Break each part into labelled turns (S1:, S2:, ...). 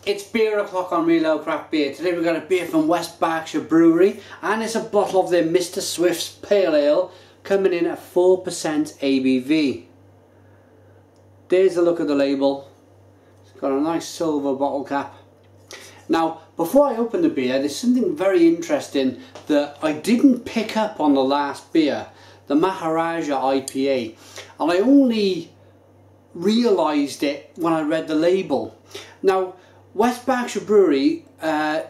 S1: It's beer o'clock on Reload Craft Beer. Today we've got a beer from West Berkshire Brewery, and it's a bottle of their Mr. Swift's Pale Ale, coming in at 4% ABV. There's a look at the label. It's got a nice silver bottle cap. Now, before I open the beer, there's something very interesting that I didn't pick up on the last beer, the Maharaja IPA, and I only realised it when I read the label. Now, West Berkshire Brewery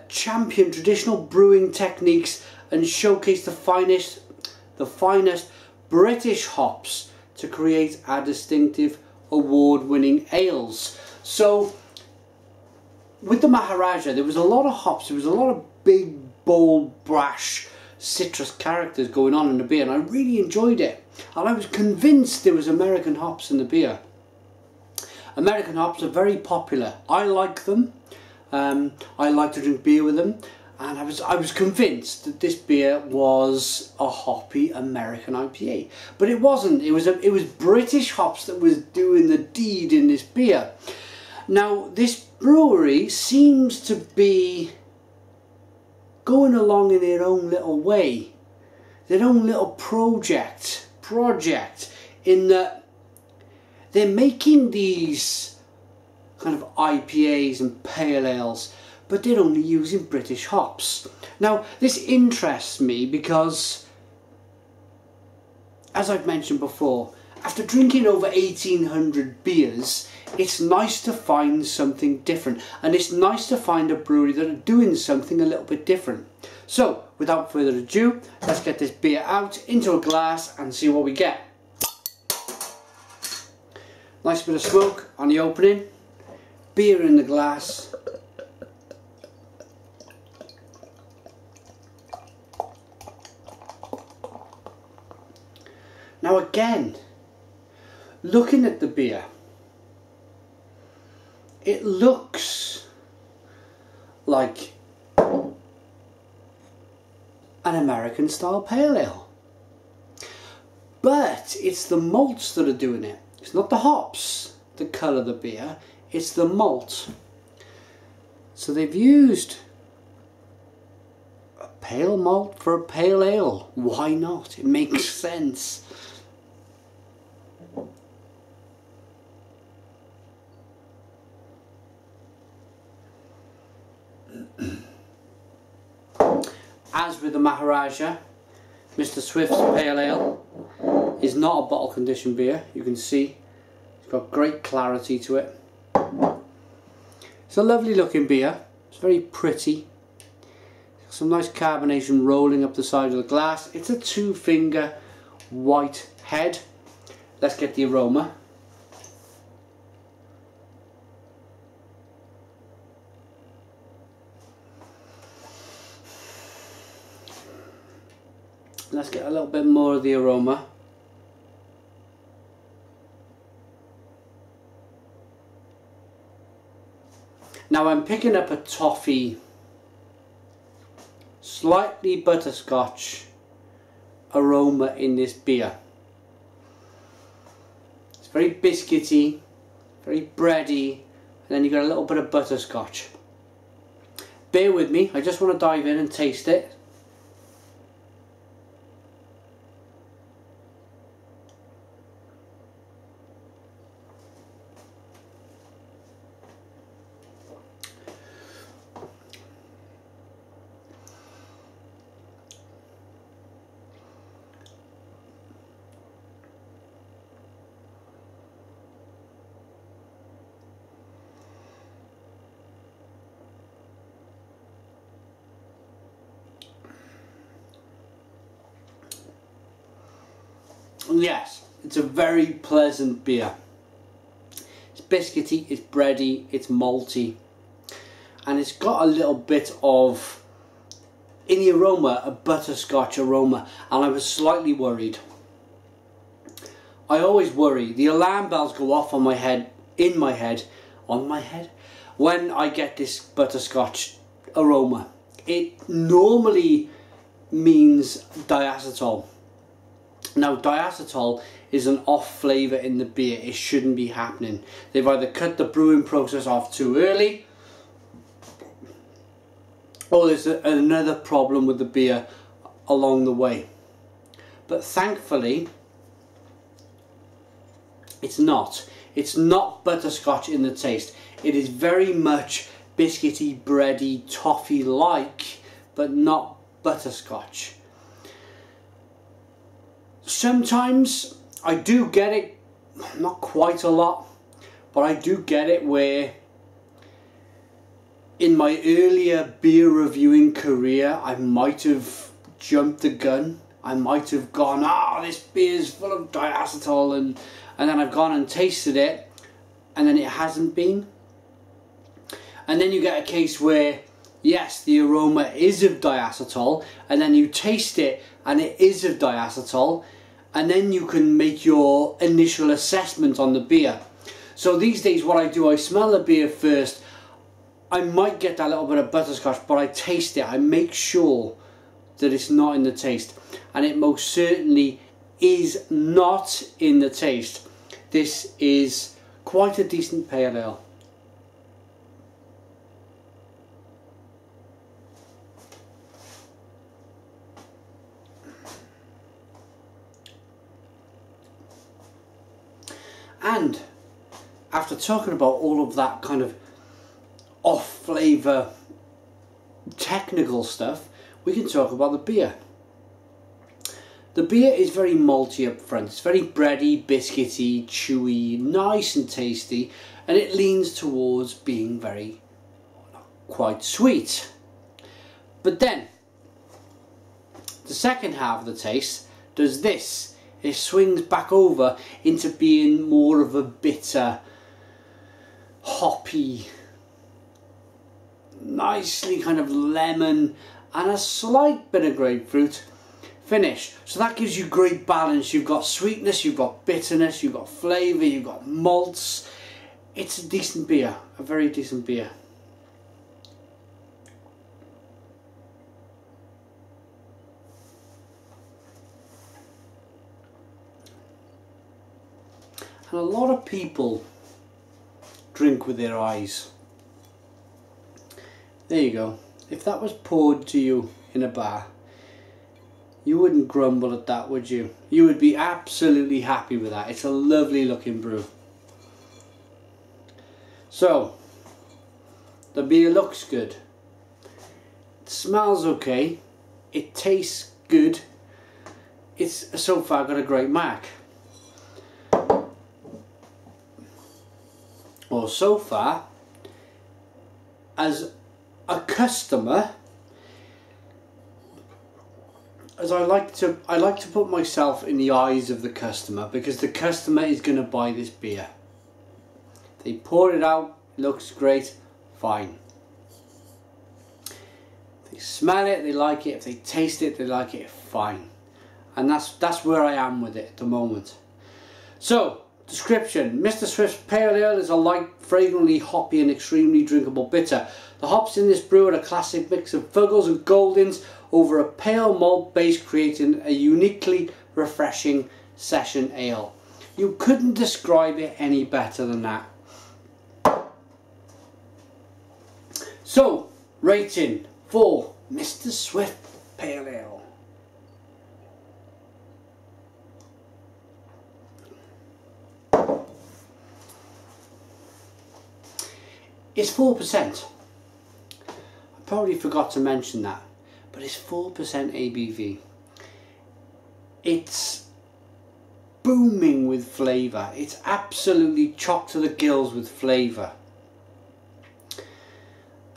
S1: champion traditional brewing techniques and showcase the finest British hops to create our distinctive award-winning ales. So with the Maharaja, there was a lot of hops, there was a lot of big, bold, brash citrus characters going on in the beer, and I really enjoyed it. And I was convinced there was American hops in the beer. American hops are very popular. I like them. I like to drink beer with them, and I was convinced that this beer was a hoppy American IPA, but it wasn't. It was British hops that was doing the deed in this beer. Now, this brewery seems to be going along in their own little way, their own little project, in that they're making these kind of IPAs and pale ales, but they're only using British hops. Now, this interests me because, as I've mentioned before, after drinking over 1,800 beers, it's nice to find something different, and it's nice to find a brewery that are doing something a little bit different. So, without further ado, let's get this beer out into a glass and see what we get. Nice bit of smoke on the opening, beer in the glass. Now again, looking at the beer, it looks like an American style pale ale, but it's the malts that are doing it. It's not the hops that colour the beer, it's the malt. So they've used a pale malt for a pale ale. Why not? It makes sense. As with the Maharaja, Mr. Swift's Pale Ale is not a bottle conditioned beer. You can see it's got great clarity to it. It's a lovely looking beer. It's very pretty. Some nice carbonation rolling up the side of the glass. It's a 2-finger white head. Let's get the aroma. Let's get a little bit more of the aroma. Now I'm picking up a toffee, slightly butterscotch aroma in this beer. It's very biscuity, very bready, and then you got a little bit of butterscotch. Bear with me, I just want to dive in and taste it. Yes, it's a very pleasant beer. It's biscuity, it's bready, it's malty, and it's got a little bit of, in the aroma, a butterscotch aroma, and I was slightly worried. I always worry, the alarm bells go off on my head, when I get this butterscotch aroma. It normally means diacetyl. Now, diacetyl is an off flavour in the beer. It shouldn't be happening. They've either cut the brewing process off too early, Oh, there's another problem with the beer along the way. But thankfully, it's not. It's not butterscotch in the taste. It is very much biscuity, bready, toffee-like, but not butterscotch. Sometimes I do get it, not quite a lot, but I do get it where in my earlier beer reviewing career I might have jumped the gun. I might have gone, this beer's full of diacetyl, and then I've gone and tasted it and then it hasn't been. And then you get a case where, yes, the aroma is of diacetyl, and then you taste it and it is of diacetyl, and then you can make your initial assessment on the beer. So these days what I do, I smell the beer first. I might get that little bit of butterscotch, but I taste it. I make sure that it's not in the taste, and it most certainly is not in the taste. This is quite a decent pale ale. And after talking about all of that kind of off flavour technical stuff, we can talk about the beer. The beer is very malty up front. It's very bready, biscuity, chewy, nice and tasty, and it leans towards being very quite sweet. But then the second half of the taste does this. It swings back over into being more of a bitter, hoppy, nicely kind of lemon and a slight bit of grapefruit finish. So that gives you great balance. You've got sweetness, you've got bitterness, you've got flavour, you've got malts. It's a decent beer, a very decent beer. And a lot of people drink with their eyes. There you go. If that was poured to you in a bar, you wouldn't grumble at that, would you? You would be absolutely happy with that. It's a lovely looking brew. So, the beer looks good. It smells okay. It tastes good. It's so far got a great mark. Or so far, as a customer, as I like to put myself in the eyes of the customer, because the customer is going to buy this beer. They pour it out, it looks great, fine. If they smell it, they like it. If they taste it, they like it, fine. And that's where I am with it at the moment. So, description: Mr. Swift's Pale Ale is a light, fragrantly hoppy and extremely drinkable bitter. The hops in this brew are a classic mix of Fuggles and Goldings over a pale malt base, creating a uniquely refreshing session ale. You couldn't describe it any better than that. So, rating for Mr. Swift Pale Ale. It's 4%. I probably forgot to mention that, but it's 4% ABV. It's booming with flavour. It's absolutely chocked to the gills with flavour.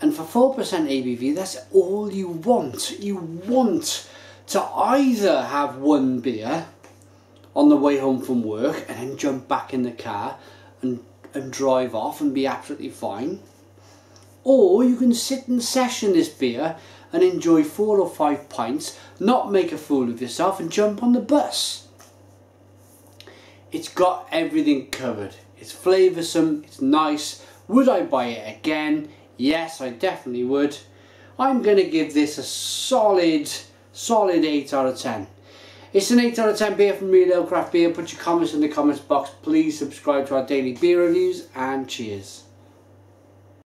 S1: And for 4% ABV, that's all you want. You want to either have one beer on the way home from work and then jump back in the car and drive off and be absolutely fine, or you can sit and session this beer and enjoy 4 or 5 pints, not make a fool of yourself, and jump on the bus. It's got everything covered. It's flavoursome, it's nice. Would I buy it again? Yes, I definitely would. I'm going to give this a solid 8 out of 10. It's an 8 out of 10 beer from Real Ale Craft Beer. Put your comments in the comments box. Please subscribe to our daily beer reviews, and cheers.